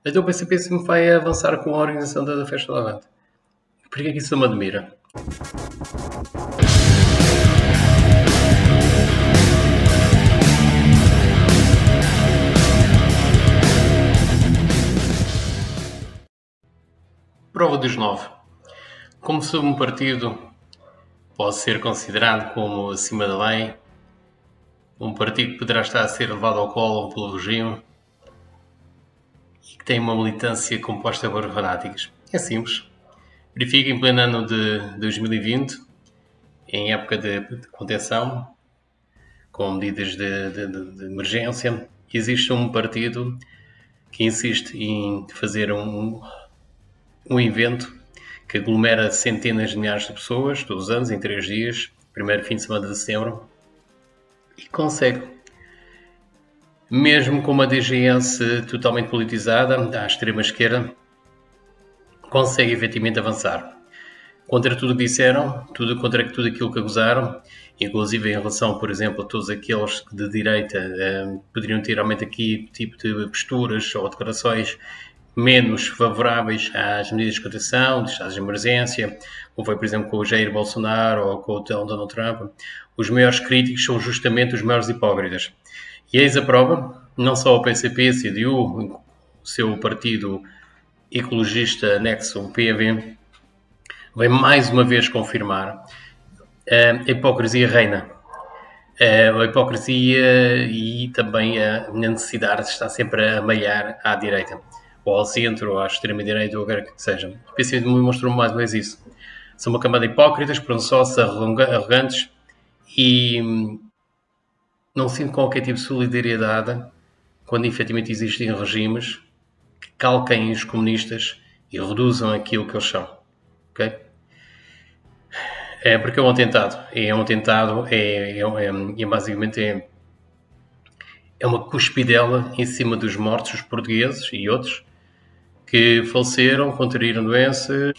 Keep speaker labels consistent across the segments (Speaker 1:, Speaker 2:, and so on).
Speaker 1: Então o PCP sempre vai avançar com a organização da Festa do Avante. Por que é que isso não me admira? Prova dos 9. Como se um partido pode ser considerado como acima da lei, um partido que poderá estar a ser levado ao colo pelo regime e que tem uma militância composta por fanáticos. É simples. Verifica em pleno ano de 2020, em época de contenção, com medidas de emergência, existe um partido que insiste em fazer um evento que aglomera centenas de milhares de pessoas todos os anos, em 3 dias, primeiro fim de semana de setembro, e consegue. Mesmo com uma DGS totalmente politizada, à extrema esquerda, consegue efetivamente avançar. Contra tudo o que disseram, contra tudo aquilo que acusaram, inclusive em relação, por exemplo, a todos aqueles de direita poderiam ter realmente aqui tipo de posturas ou declarações menos favoráveis às medidas de contenção, de estados de emergência, como foi, por exemplo, com o Jair Bolsonaro ou com o Donald Trump. Os maiores críticos são justamente os maiores hipócritas. E eis a prova, não só o PCP, a CDU, o seu partido ecologista anexo, o PAV, vem mais uma vez confirmar a hipocrisia reina. A hipocrisia e também a necessidade de estar sempre a malhar à direita, ou ao centro, ou à extrema-direita, ou o que quer que seja. O PCP mostrou mais uma vez isso. São uma camada de hipócritas, pronto-sócios, arrogantes e não sinto qualquer tipo de solidariedade quando efetivamente existem regimes que calquem os comunistas e reduzam aquilo que eles são. Ok? Porque é um atentado. Basicamente é uma cuspidela em cima dos mortos, os portugueses e outros, que faleceram, contraíram doença.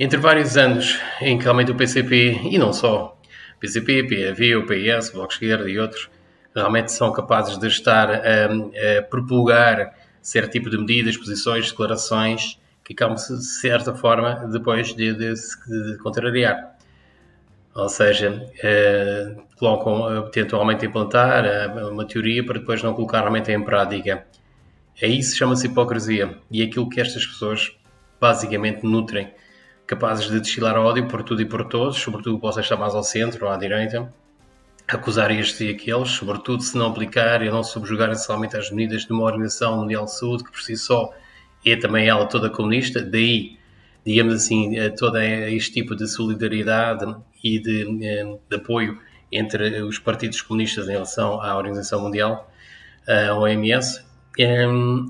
Speaker 1: Entre vários anos em que realmente o PCP, e não só, PCP, PAV, o PS, o Bloco de Esquerda e outros, realmente são capazes de estar a propulgar certo tipo de medidas, posições, declarações, que acabam, de certa forma, depois de contrariar. Ou seja, tentam realmente implantar uma teoria para depois não colocar realmente em prática. Isso chama-se hipocrisia. E é aquilo que estas pessoas basicamente nutrem, capazes de destilar ódio por tudo e por todos, sobretudo possa estar mais ao centro ou à direita, acusar estes e aqueles, sobretudo se não aplicar e não subjugar somente as medidas de uma Organização Mundial de Saúde, que por si só é também ela toda comunista, daí, digamos assim, todo este tipo de solidariedade e de apoio entre os partidos comunistas em relação à Organização Mundial, a OMS,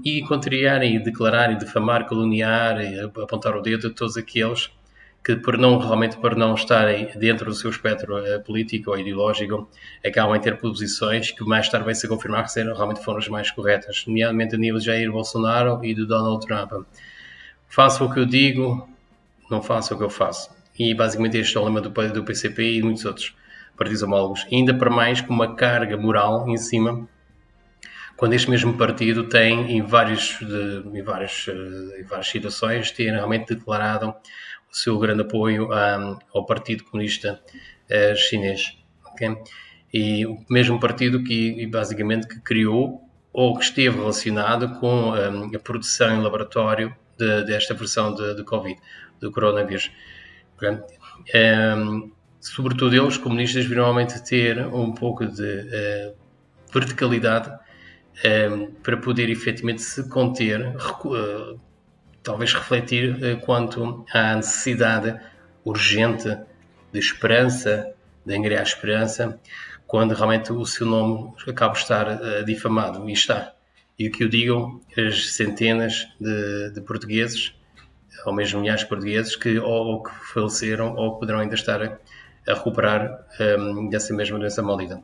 Speaker 1: e contrariar e declarar e difamar, caluniar e apontar o dedo a todos aqueles que por não estarem dentro do seu espectro político ou ideológico, acabam em ter posições que mais tarde vai-se confirmar que realmente foram as mais corretas, nomeadamente a nível de Jair Bolsonaro e do Donald Trump. Faço o que eu digo, não faço o que eu faço. E basicamente este é o lema do PCP e de muitos outros partidos homólogos. Ainda para mais com uma carga moral em cima, quando este mesmo partido tem, em várias situações, tem realmente declarado o seu grande apoio ao Partido Comunista Chinês. Okay? E o mesmo partido que basicamente que criou ou que esteve relacionado com a produção em laboratório desta versão de Covid, do coronavírus. Sobretudo eles, comunistas, viram realmente ter um pouco de verticalidade para poder efetivamente se conter, talvez refletir quanto à necessidade urgente de esperança, de angariar esperança, quando realmente o seu nome acaba de estar difamado, e está. E o que eu digo, as centenas de portugueses, ou mesmo milhares de portugueses, que ou que faleceram ou poderão ainda estar a recuperar dessa mesma doença maldita.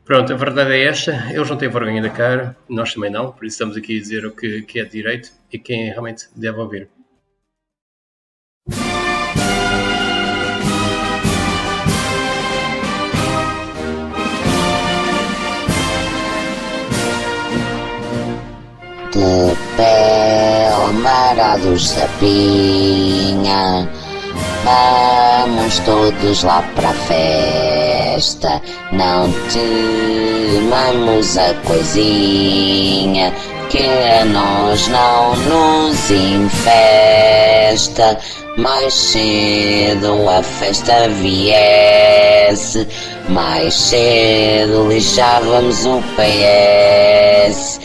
Speaker 1: Pronto, a verdade é esta, eles não têm vergonha da cara, nós também não, por isso estamos aqui a dizer o que é direito e quem realmente deve ouvir.
Speaker 2: The camarados da Pinha, vamos todos lá pra festa, não temamos a coisinha, que a nós não nos infesta. Mais cedo a festa viesse, mais cedo lixávamos o PS.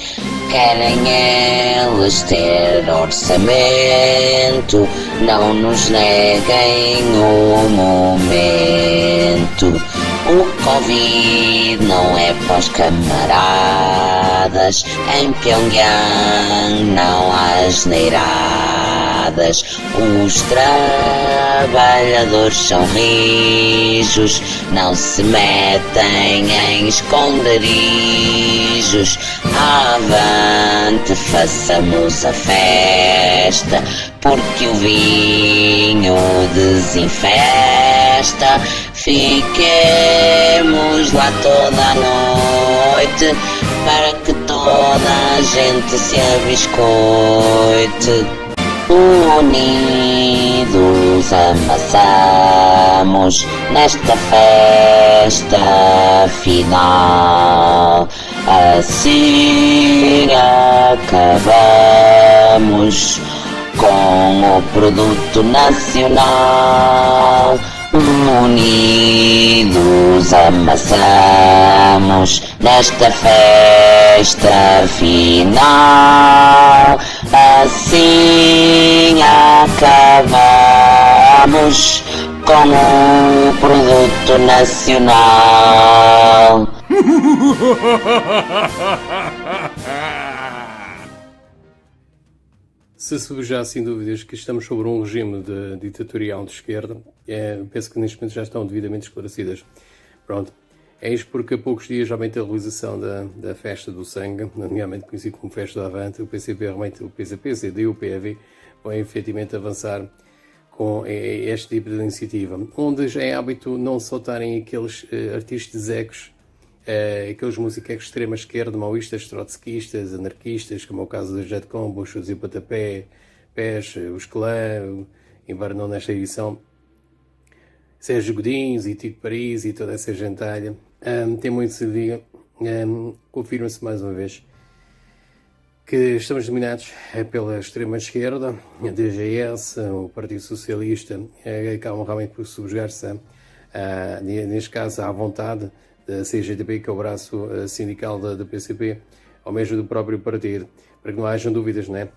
Speaker 2: Querem eles ter orçamento, não nos neguem o momento. O Covid não é para os camaradas, em Pyongyang não há asneiradas. Os trabalhadores são rijos, não se metem em esconderijos. Avante, façamos a festa, porque o vinho desinfesta. Fiquemos lá toda a noite, para que toda a gente se abiscoite. Unidos amassamos nesta festa final. Assim acabamos com o produto nacional. Unidos amassamos nesta festa final. Assim acabamos com o produto nacional.
Speaker 1: Se já sem dúvidas que estamos sobre um regime ditatorial de esquerda, penso que neste momento já estão devidamente esclarecidas. Pronto, é isto porque há poucos dias já vem a realização da Festa do Sangue, nomeadamente conhecido como Festa do Avante. O PCP, realmente o PCP, CD, o PAV, vão efetivamente avançar com este tipo de iniciativa, onde já é hábito não soltarem aqueles artistas ecos, aqueles músicos de extrema esquerda, maoístas, trotskistas, anarquistas, como é o caso da Jet Combo, os Chutes e Patapé, Pés, os Clã, embora não nesta edição, Sérgio Godinhos e Tico Paris e toda essa gentalha. Tem muito se diga, confirma-se mais uma vez que estamos dominados pela extrema esquerda, a DGS, o Partido Socialista, acabam realmente por subjugar-se, neste caso, à vontade da CGTP, que é o braço sindical da PCP, ou mesmo do próprio partido, para que não hajam dúvidas, não é?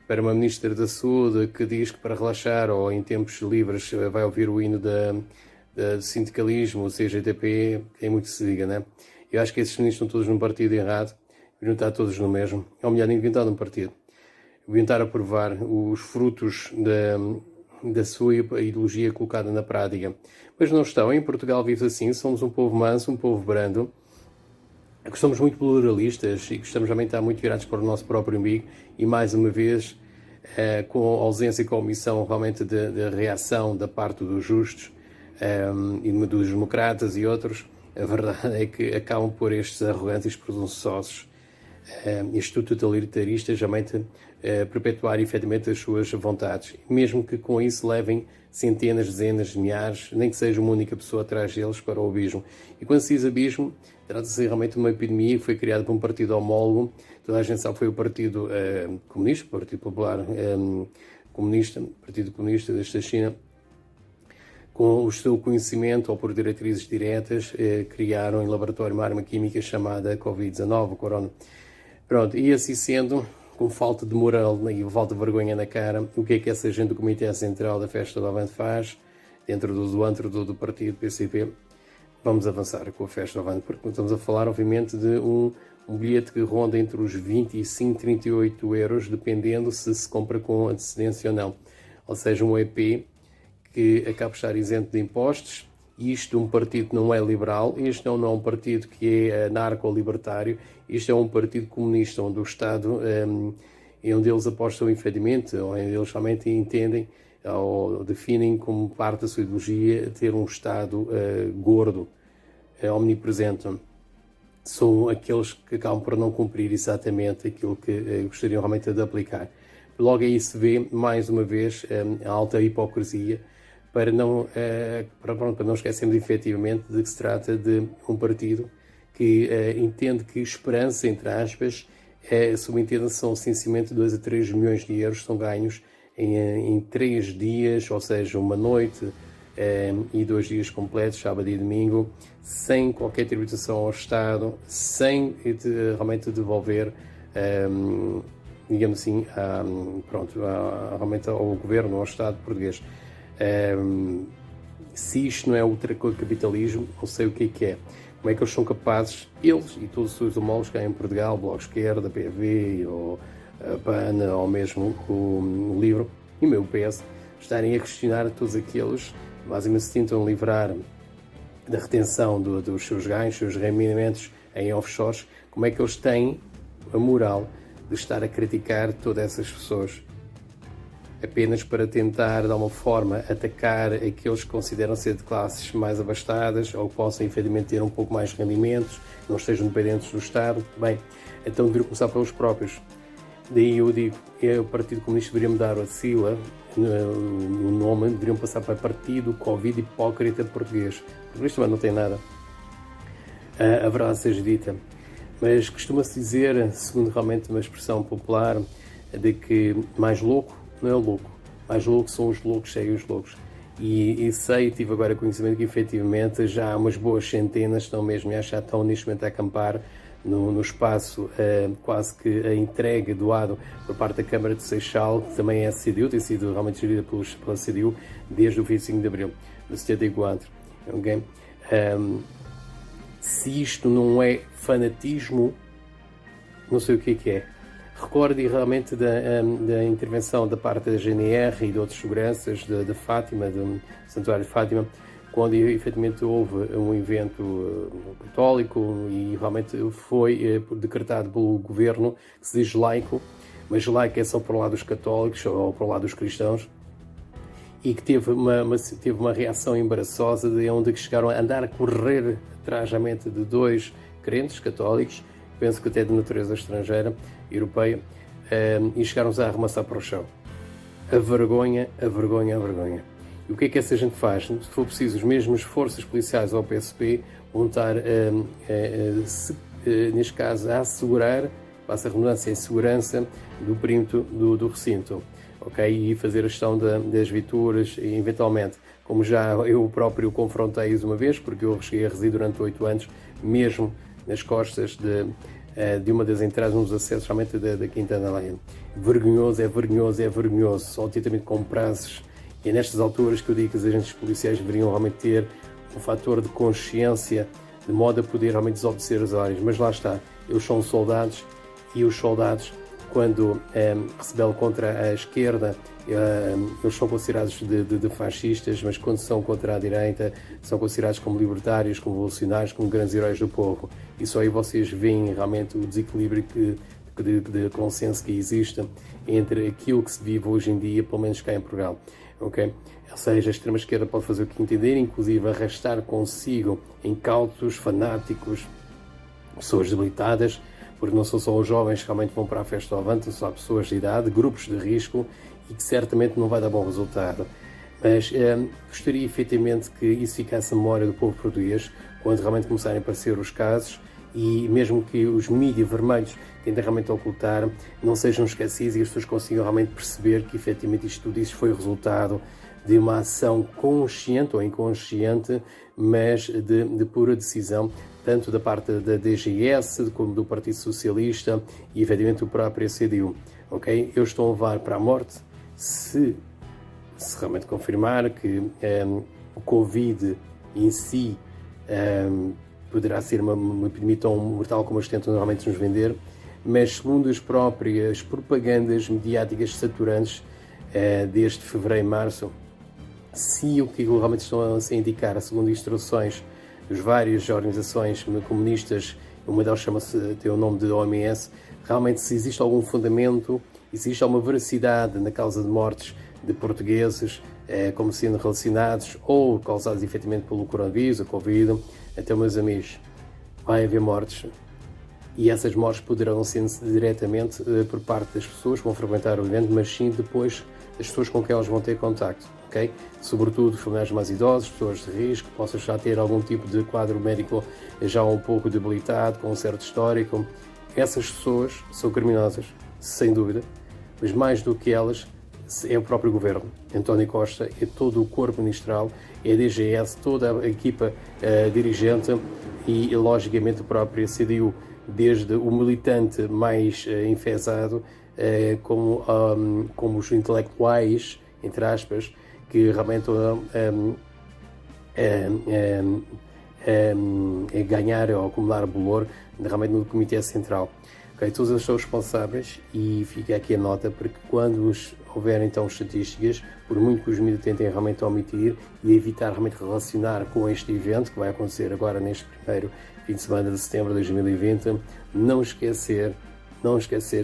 Speaker 1: Para uma Ministra da Saúde que diz que para relaxar ou em tempos livres vai ouvir o hino do sindicalismo, o CGTP, tem muito que se diga, não é? Eu acho que esses ministros estão todos num partido errado, deviam estar todos no mesmo, ou melhor, nem deviam estar num partido. Deviam estar a provar os frutos da sua ideologia colocada na prática. Mas não estão. Em Portugal vive assim, somos um povo manso, um povo brando, que somos muito pluralistas e gostamos também de estar muito virados para o nosso próprio umbigo e, mais uma vez, com a ausência e com a omissão realmente de reação da parte dos justos e dos democratas e outros, a verdade é que acabam por estes arrogantes e presunçosos estes totalitaristas realmente perpetuar efetivamente as suas vontades, mesmo que com isso levem centenas, dezenas, milhares, nem que seja uma única pessoa atrás deles para o abismo. E quando se diz abismo, trata-se realmente de uma epidemia que foi criada por um partido homólogo, toda a gente sabe que foi o Partido Comunista, o Partido Popular Comunista, Partido Comunista desta China, com o seu conhecimento ou por diretrizes diretas, criaram em laboratório uma arma química chamada Covid-19, o Corona. Pronto, e assim sendo, com falta de moral e falta de vergonha na cara, o que é que essa gente do Comitê Central da Festa do Avante faz, dentro do antro do partido PCP? Vamos avançar com a Festa do Avante, porque estamos a falar, obviamente, de um bilhete que ronda entre os 25 e 38 euros, dependendo se compra com antecedência ou não. Ou seja, um EP que acaba de estar isento de impostos. Isto um partido que não é liberal, este não é um partido que é anarco-libertário, isto é um partido comunista, onde o Estado, onde eles apostam efetivamente, ou onde eles realmente entendem ou definem como parte da sua ideologia ter um Estado gordo, omnipresente. São aqueles que acabam por não cumprir exatamente aquilo que gostariam realmente de aplicar.
Speaker 3: Logo aí se vê, mais uma vez, a alta hipocrisia, para não esquecermos efetivamente de que se trata de um partido que entende que esperança, entre aspas, subentende são essencialmente 2 a 3 milhões de euros são ganhos em 3 dias, ou seja, uma noite e 2 dias completos, sábado e domingo, sem qualquer tributação ao Estado, sem realmente devolver, digamos assim, realmente ao governo, ao Estado português. Se isto não é ultracapitalismo, não sei o que é. Como é que eles são capazes, eles e todos os seus homólogos cá em Portugal, Bloco de Esquerda, PV, ou a PAN, ou mesmo o LIVRE e o meu PS, estarem a questionar todos aqueles que basicamente se tentam livrar da retenção dos seus ganhos, seus rendimentos em offshores. Como é que eles têm a moral de estar a criticar todas essas pessoas apenas para tentar, de alguma forma, atacar aqueles que consideram ser de classes mais abastadas ou que possam, efetivamente, ter um pouco mais de rendimentos, não estejam dependentes do Estado? Bem, então deveriam começar pelos próprios. Daí eu digo, o Partido Comunista deveria mudar a sigla, o nome, deveriam passar para Partido Covid Hipócrita Português. Porque isto também não tem nada. A verdade seja dita. Mas costuma-se dizer, segundo realmente uma expressão popular, de que mais louco não é o louco, mais louco são os loucos, seguem os loucos. E tive agora conhecimento que efetivamente já há umas boas centenas estão mesmo, já estão neste momento a acampar no espaço quase que a entregue doado por parte da Câmara de Seixal, que também é a CDU, tem sido realmente gerida pela CDU desde o 25 de Abril de 74. Okay? Se isto não é fanatismo, não sei o que é. Recordo realmente da intervenção da parte da GNR e de outros seguranças de Fátima, do Santuário de Fátima, quando efetivamente houve um evento católico e realmente foi decretado pelo governo que se diz laico, mas laico é só para o lado dos católicos ou para o lado dos cristãos, e que teve uma reação embaraçosa de onde chegaram a andar a correr atrás da mente de 2 crentes católicos, penso que até de natureza estrangeira, europeia, e chegaram-se a arremassar para o chão. A vergonha. E o que é que essa gente faz? Se for preciso, as mesmas forças policiais ao PSP vão estar, neste caso, a assegurar, passa a redundância, a segurança do perímetro do recinto. Okay? E fazer a gestão das viaturas, e eventualmente, como já eu próprio confrontei-os uma vez, porque eu cheguei a residir durante 8 anos, mesmo nas costas de uma das entradas, nos acessos realmente da Quinta da Leia. Vergonhoso, só atentamente com prazos. E é nestas alturas que eu digo que os agentes policiais deveriam realmente ter um fator de consciência, de modo a poder realmente desobedecer as ordens. Mas lá está, eles são soldados, e os soldados, quando se rebelam contra a esquerda, eles são considerados de fascistas, mas quando são contra a direita, são considerados como libertários, como revolucionários, como grandes heróis do povo. E só aí vocês veem realmente o desequilíbrio de consenso que existe entre aquilo que se vive hoje em dia, pelo menos cá em Portugal. Okay? Ou seja, a extrema-esquerda pode fazer o que entender, inclusive arrastar consigo incautos, fanáticos, pessoas debilitadas, porque não são só os jovens que realmente vão para a festa ao avante, são pessoas de idade, grupos de risco, e que certamente não vai dar bom resultado. Mas gostaria efetivamente que isso ficasse na memória do povo português, quando realmente começarem a aparecer os casos, e mesmo que os mídias vermelhos tentem realmente ocultar, não sejam esquecidos e as pessoas consigam realmente perceber que efetivamente isto tudo foi resultado de uma ação consciente ou inconsciente, mas de pura decisão, tanto da parte da DGS como do Partido Socialista e efetivamente do próprio CDU. Okay? Eu estou a levar para a morte se realmente confirmar que o Covid em si poderá ser uma epidemia tão mortal como eles tentam normalmente nos vender, mas segundo as próprias propagandas mediáticas saturantes desde fevereiro e março, se o que realmente estão a indicar, segundo instruções das várias organizações comunistas, uma delas tem o nome de OMS, realmente se existe algum fundamento, existe alguma veracidade na causa de mortes de portugueses, como sendo relacionados ou causados efetivamente pelo coronavírus, a Covid, então, meus amigos, vai haver mortes e essas mortes poderão ser diretamente por parte das pessoas que vão frequentar o evento, mas sim depois das pessoas com quem elas vão ter contacto, ok? Sobretudo familiares mais idosos, pessoas de risco, possam já ter algum tipo de quadro médico já um pouco debilitado, com um certo histórico. Essas pessoas são criminosas, sem dúvida, mas mais do que elas é o próprio governo. António Costa é todo o corpo ministerial, é a DGS, toda a equipa dirigente e, logicamente, a própria CDU, desde o militante mais enfesado, como os intelectuais, entre aspas, que realmente ganhar ou acumular valor realmente no Comitê Central. Okay, todos eles são responsáveis e fica aqui a nota, porque quando houver então estatísticas, por muito que os mídias tentem realmente omitir e evitar realmente relacionar com este evento que vai acontecer agora neste primeiro fim de semana de setembro de 2020, não esquecer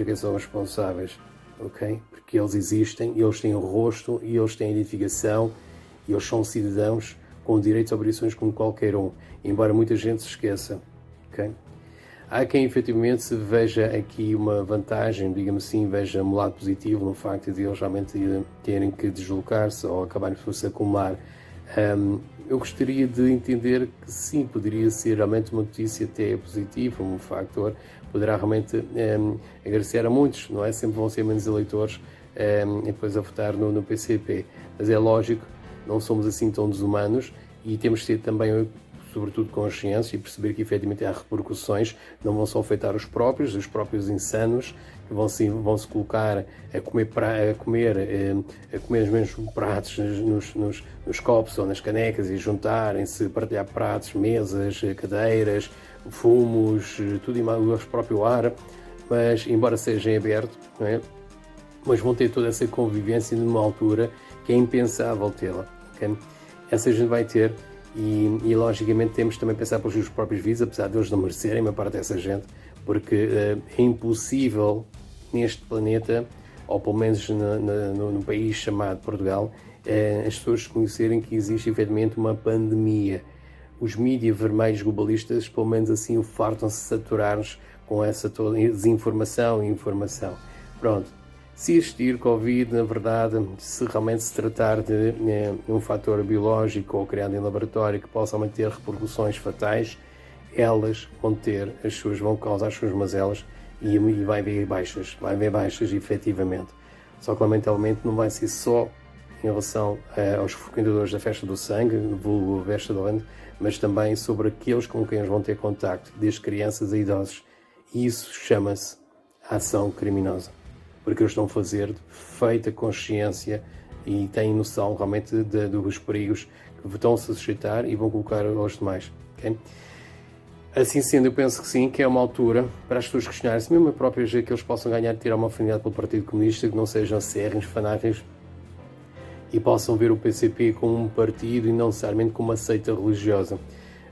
Speaker 3: que são responsáveis, ok? Porque eles existem, eles têm o rosto e eles têm identificação e eles são cidadãos com direitos e obrigações como qualquer um, embora muita gente se esqueça, ok? Há quem efetivamente veja aqui uma vantagem, digamos assim, veja um lado positivo no facto de eles realmente terem que deslocar-se ou acabarem por se acumular. Eu gostaria de entender que sim, poderia ser realmente uma notícia até positiva, um fator, poderá realmente agradecer a muitos, não é? Sempre vão ser menos eleitores depois a votar no PCP, mas é lógico, não somos assim tão desumanos e temos de ter também sobretudo consciência e perceber que efetivamente há repercussões, não vão só afetar os próprios insanos, que vão se colocar a comer os mesmos pratos nos copos ou nas canecas e juntarem-se, partilhar pratos, mesas, cadeiras, fumos, tudo e mais, o próprio ar, mas embora seja em aberto, não é? Mas vão ter toda essa convivência numa altura que é impensável tê-la, okay? Essa gente vai ter. E logicamente temos também pensar pelos seus próprios vidas, apesar de eles não merecerem uma parte dessa gente, porque é impossível neste planeta, ou pelo menos no país chamado Portugal, as pessoas conhecerem que existe efetivamente uma pandemia. Os mídias vermelhos globalistas, pelo menos assim, o fartam-se de saturar-nos com essa toda desinformação e informação. Pronto. Se existir Covid, na verdade, se realmente se tratar de um fator biológico ou criado em laboratório que possa ter repercussões fatais, elas vão causar as suas mazelas e vai haver baixas efetivamente. Só que lamentavelmente não vai ser só em relação aos frequentadores da festa do sangue, vulgo festa do ano, mas também sobre aqueles com quem eles vão ter contacto, desde crianças a idosos. E isso chama-se ação criminosa, porque eles estão a fazer de feita consciência e têm noção realmente dos perigos que estão-se a suscitar e vão colocar aos demais. Okay? Assim sendo, eu penso que sim, que é uma altura para as pessoas questionarem-se, mesmo próprias, que eles possam ganhar, tirar uma afinidade pelo Partido Comunista, que não sejam acérrimos, fanáticos, e possam ver o PCP como um partido e não necessariamente como uma seita religiosa.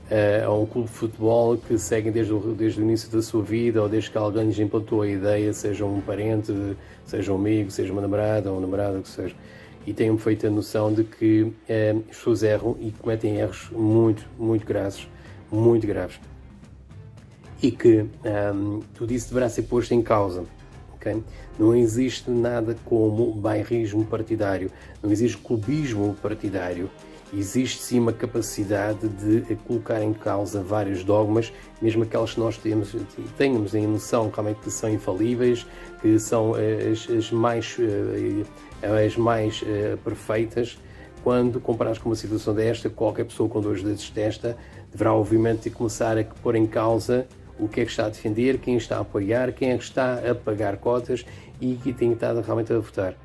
Speaker 3: É um clube de futebol que seguem desde o início da sua vida, ou desde que alguém lhes implantou a ideia, seja um parente, seja um amigo, seja uma namorada ou um namorado, o que seja. E tenham feito a noção de que as pessoas erram e cometem erros muito, muito graves. E que tudo isso deverá ser posto em causa. Okay? Não existe nada como bairrismo partidário, não existe clubismo partidário. Existe sim uma capacidade de colocar em causa vários dogmas, mesmo aquelas que nós tenhamos em noção realmente que são infalíveis, que são as mais perfeitas. Quando comparares com uma situação desta, qualquer pessoa com 2 dedos de testa deverá obviamente começar a pôr em causa o que é que está a defender, quem está a apoiar, quem é que está a pagar cotas e que tem estado realmente a votar.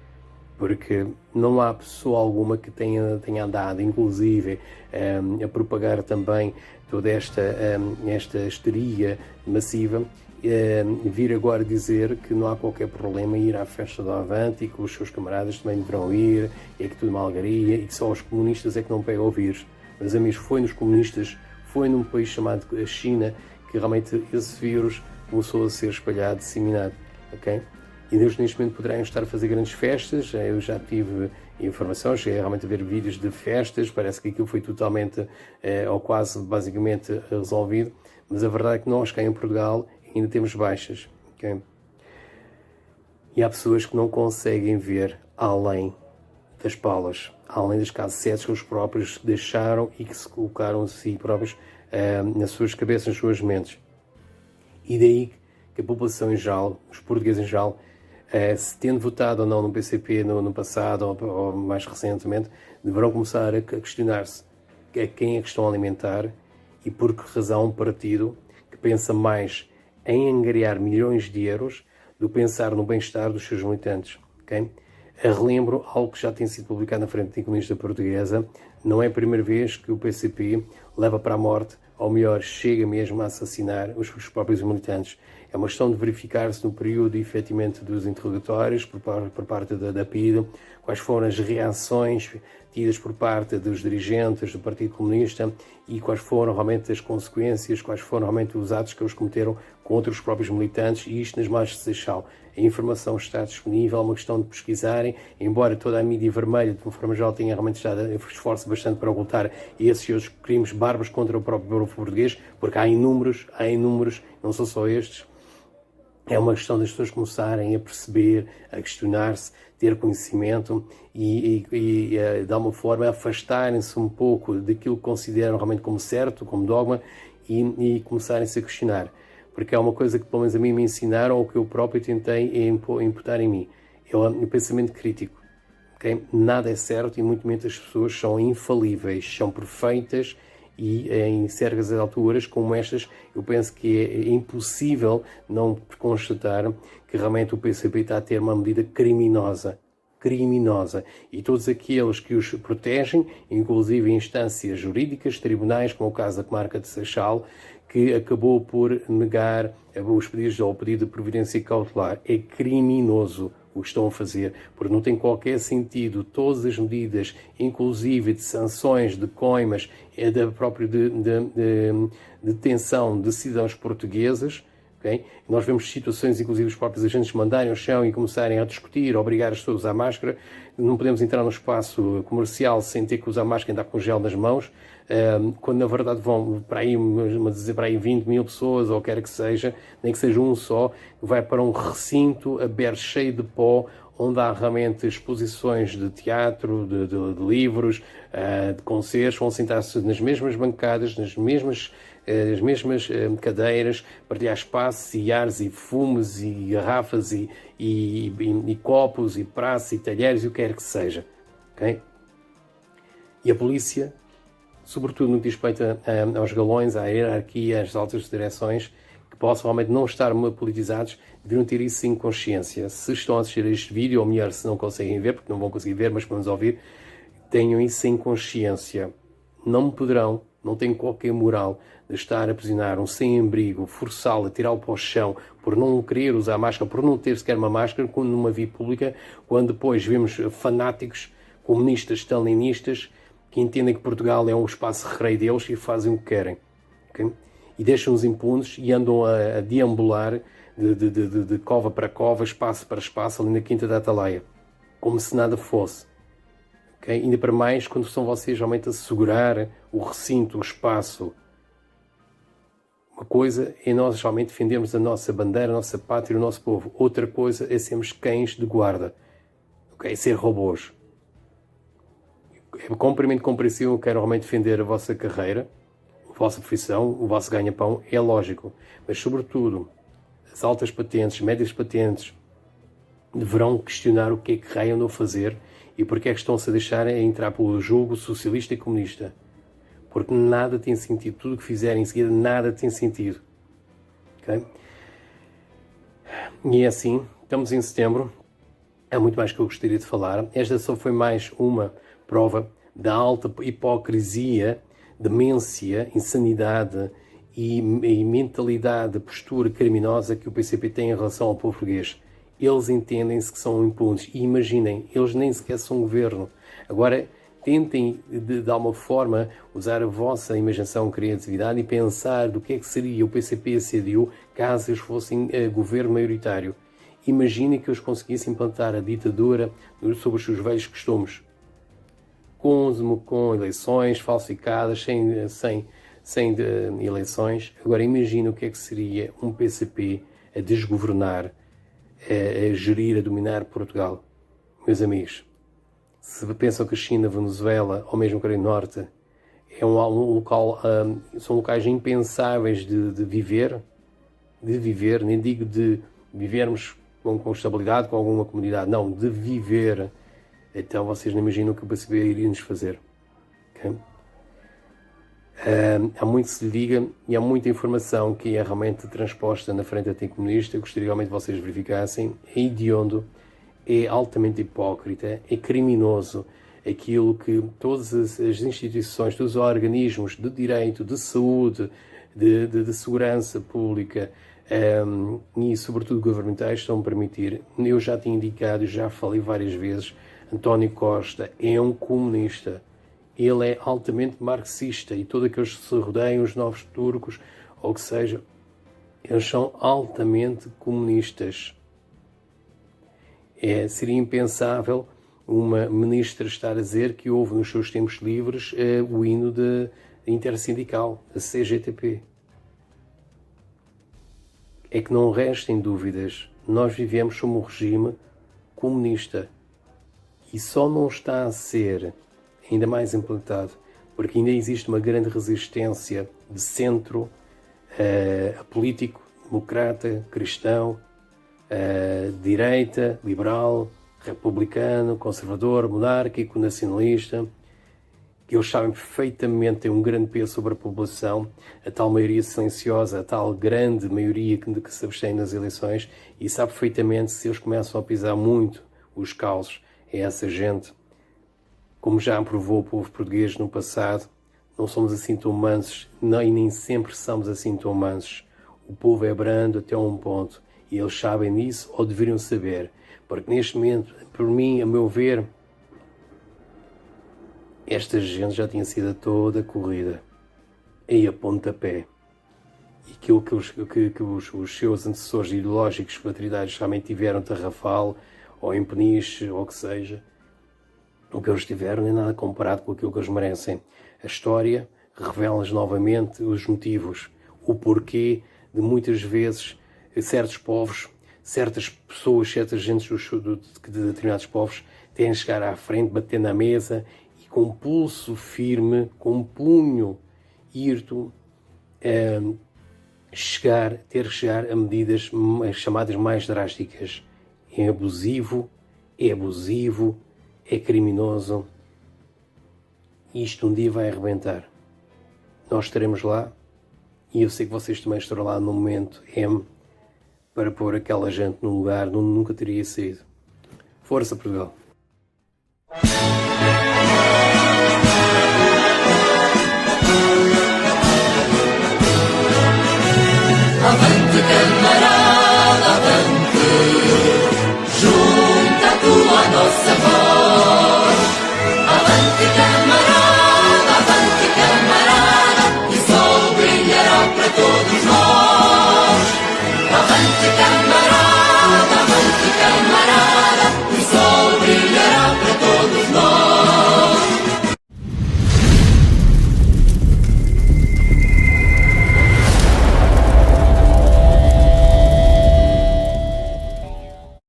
Speaker 3: Porque não há pessoa alguma que tenha andado, inclusive, a propagar também toda esta histeria massiva, vir agora dizer que não há qualquer problema em ir à festa do Avante e que os seus camaradas também deverão ir, e que tudo uma algaria, e que só os comunistas é que não pegam o vírus. Mas, amigos, foi nos comunistas, foi num país chamado a China, que realmente esse vírus começou a ser espalhado, disseminado, ok? E neste momento poderão estar a fazer grandes festas. Eu já tive informação, cheguei realmente a ver vídeos de festas, parece que aquilo foi totalmente ou quase basicamente resolvido, mas a verdade é que nós cá em Portugal ainda temos baixas. Okay? E há pessoas que não conseguem ver além das palas, além das cassetes que os próprios deixaram e que se colocaram a si próprios nas suas cabeças, nas suas mentes. E daí que a população em geral, os portugueses em geral, se tendo votado ou não no PCP no passado ou mais recentemente, deverão começar a questionar-se a quem é que estão a alimentar e por que razão um partido que pensa mais em angariar milhões de euros do que pensar no bem-estar dos seus militantes. Okay? Relembro algo que já tem sido publicado na Frente Comunista Portuguesa. Não é a primeira vez que o PCP leva para a morte, ou melhor, chega mesmo a assassinar os próprios militantes. É uma questão de verificar-se no período, efetivamente, dos interrogatórios por parte da PIDE, quais foram as reações tidas por parte dos dirigentes do Partido Comunista e quais foram realmente as consequências, quais foram realmente os atos que eles cometeram contra os próprios militantes, e isto nas margens de Seixal. A informação está disponível, é uma questão de pesquisarem, embora toda a mídia vermelha, de uma forma geral, tenha realmente estado a esforço bastante para ocultar esses e outros crimes bárbaros contra o próprio povo português, porque há inúmeros, não são só estes. É uma questão das pessoas começarem a perceber, a questionar-se, ter conhecimento e de alguma forma, afastarem-se um pouco daquilo que consideram realmente como certo, como dogma, e começarem-se a questionar. Porque é uma coisa que, pelo menos a mim, me ensinaram, ou que eu próprio tentei imputar em mim. É o pensamento crítico. Okay? Nada é certo e muito menos as pessoas são infalíveis, são perfeitas, e em certas alturas como estas, eu penso que é impossível não constatar que realmente o PCP está a ter uma medida criminosa. E todos aqueles que os protegem, inclusive instâncias jurídicas, tribunais, como o caso da comarca de Seixal, que acabou por negar os pedidos ou o pedido de providência cautelar. É criminoso o que estão a fazer, porque não tem qualquer sentido. Todas as medidas, inclusive de sanções, de coimas, da própria detenção de cidadãos portugueses. Okay? Nós vemos situações, inclusive os próprios agentes mandarem ao chão e começarem a discutir, a obrigar as pessoas a usar máscara. Não podemos entrar no espaço comercial sem ter que usar máscara e andar com gel nas mãos, quando na verdade vão para aí 20 mil pessoas, ou quer que seja, nem que seja um só, vai para um recinto aberto, cheio de pó, onde há realmente exposições de teatro, de livros, de concertos, vão sentar-se nas mesmas bancadas, nas mesmas cadeiras, partilhar espaços e ares e fumes e garrafas e copos e pratos e talheres e o que quer que seja. Okay? E a polícia, sobretudo no que diz respeito aos galões, à hierarquia, às altas direções, que possam realmente não estar politizados, deveriam ter isso em consciência. Se estão a assistir a este vídeo, ou melhor, se não conseguem ver, porque não vão conseguir ver, mas podemos ouvir, tenham isso em consciência. Não poderão, não têm qualquer moral de estar a aprisionar um sem-abrigo, forçá-lo a tirá-lo para o chão, por não querer usar máscara, por não ter sequer uma máscara, numa via pública, quando depois vemos fanáticos, comunistas, stalinistas, que entendem que Portugal é um espaço recreio deles e fazem o que querem. Okay? E deixam-nos impunes e andam a deambular de cova para cova, espaço para espaço, ali na Quinta da Atalaia, como se nada fosse. Okay? Ainda para mais quando são vocês realmente a segurar o recinto, o espaço. Uma coisa é nós realmente defendermos a nossa bandeira, a nossa pátria, o nosso povo. Outra coisa é sermos cães de guarda. Okay? Ser robôs. É completamente compreensível, eu quero realmente defender a vossa carreira, a vossa profissão, o vosso ganha-pão, é lógico. Mas, sobretudo, as altas patentes, médias patentes, deverão questionar o que é que raio andam a fazer e porque é que estão-se a deixar a entrar pelo jogo socialista e comunista. Porque nada tem sentido. Tudo o que fizerem em seguida, nada tem sentido. Okay? E é assim, estamos em setembro. Há muito mais que eu gostaria de falar. Esta só foi mais uma prova da alta hipocrisia, demência, insanidade e mentalidade, postura criminosa que o PCP tem em relação ao povo português. Eles entendem-se que são impunes. E imaginem, eles nem sequer são governo. Agora, tentem, de alguma forma, usar a vossa imaginação, criatividade e pensar do que é que seria o PCP e a CDU caso eles fossem governo maioritário. Imaginem que eles conseguissem implantar a ditadura sobre os seus velhos costumes. Com eleições falsificadas, sem eleições. Agora imagina o que é que seria um PCP a desgovernar, a gerir, a dominar Portugal. Meus amigos, se pensam que a China, a Venezuela ou mesmo a Coreia do Norte é um local, são locais impensáveis de viver, nem digo de vivermos com estabilidade, com alguma comunidade, não, de viver. Então vocês não imaginam o que o PCP iria nos fazer. Okay? Há muito que se lhe diga e há muita informação que é realmente transposta na frente anticomunista. Gostaria realmente que vocês verificassem. É hediondo, é altamente hipócrita, é criminoso aquilo que todas as instituições, todos os organismos de direito, de saúde, de segurança pública e sobretudo governamentais estão a permitir. Eu já tinha indicado, já falei várias vezes, António Costa é um comunista. Ele é altamente marxista e todos aqueles que se rodeiam, os novos turcos, ou que seja, eles são altamente comunistas. Seria impensável uma ministra estar a dizer que houve nos seus tempos livres o hino intersindical, a CGTP. É que não restem dúvidas, nós vivemos sob um regime comunista e só não está a ser ainda mais implantado, porque ainda existe uma grande resistência de centro político, democrata, cristão, direita, liberal, republicano, conservador, monárquico, nacionalista, que eles sabem perfeitamente, tem um grande peso sobre a população, a tal maioria silenciosa, a tal grande maioria que se abstém nas eleições, e sabe perfeitamente se eles começam a pisar muito os calços a essa gente. Como já provou o povo português no passado, não somos assim tão mansos, e nem sempre somos assim tão mansos. O povo é brando até um ponto, e eles sabem disso, ou deveriam saber, porque neste momento, por mim, a meu ver, esta gente já tinha sido toda corrida, aí a pontapé. E aquilo que os seus antecessores ideológicos patridários realmente tiveram tarrafal, ou em peniche, ou o que seja, o que eles tiveram nem nada comparado com aquilo que eles merecem. A história revela-nos novamente os motivos, o porquê de muitas vezes certos povos, certas pessoas, certas gentes de determinados povos têm de chegar à frente, bater na mesa e com pulso firme, com um punho hirto, ter que chegar a medidas chamadas mais drásticas. É abusivo, é criminoso. Isto um dia vai arrebentar. Nós estaremos lá e eu sei que vocês também estarão lá no momento M para pôr aquela gente no lugar onde nunca teria saído. Força, Portugal!
Speaker 4: Avante,